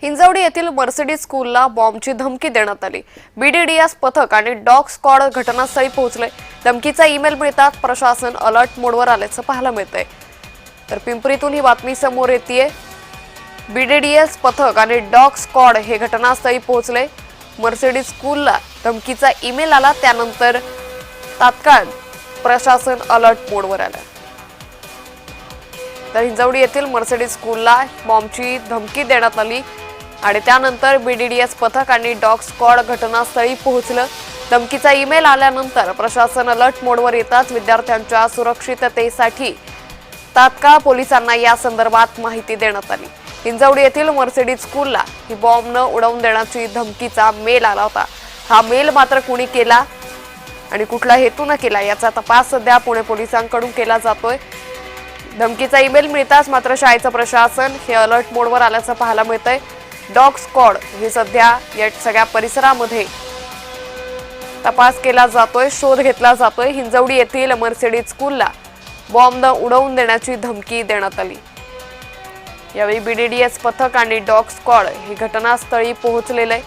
हिंजवडी येथील मर्सिडीज स्कूलला बॉम्बची धमकी देण्यात आली। बीडीडीएस पथक आणि डॉग स्क्वॉड घटनास्थळी पोहोचले। धमकीचा ईमेल मिळताच प्रशासन अलर्ट मोडवर आल्याचं पाहायला मिळतंय। तर पिंपरीतून ही बातमी समोर येतेय। बीडीडीएस पथक आणि डॉग स्क्वॉड हे घटनास्थळी पोहोचले। मर्सिडीज स्कूलला धमकीचा ईमेल आला, त्यानंतर तात्काळ प्रशासन अलर्ट मोडवर आलं। तर हिंजवडी येथील मर्सिडीज स्कूलला बॉम्बची धमकी देण्यात आली आणि त्यानंतर बीडीडीएस पथक आणि डॉग स्क्वॉड घटनास्थळी पोहोचलं। धमकीचा ईमेल आल्यानंतर प्रशासन अलर्ट मोडवर येताच विद्यार्थ्यांच्या सुरक्षिततेसाठी तात्काळ पोलिसांना या संदर्भात माहिती देण्यात आली। हिंजवडी येथील मर्सिडीज स्कूलला ही बॉम्ब न उडवून देण्याची धमकीचा मेल आला होता। हा मेल मात्र कुणी केला आणि कुठला हेतूने केला याचा तपास सध्या पुणे पोलिसांकडून केला जातोय। धमकीचा ईमेल मिळताच मात्र शाळेचं प्रशासन हे अलर्ट मोडवर आल्याचं पाहायला मिळतंय। डॉग स्क्वॉड हे सध्या या सगळ्या परिसरामध्ये तपास केला जातोय, शोध घेतला जातोय। हिंजवडी येथील मर्सिडीज स्कूलला बॉम्ब उडवून देण्याची धमकी देण्यात आली। यावेळी बीडीडीएस पथक आणि डॉग स्क्वॉड हे घटनास्थळी पोहोचलेले आहे।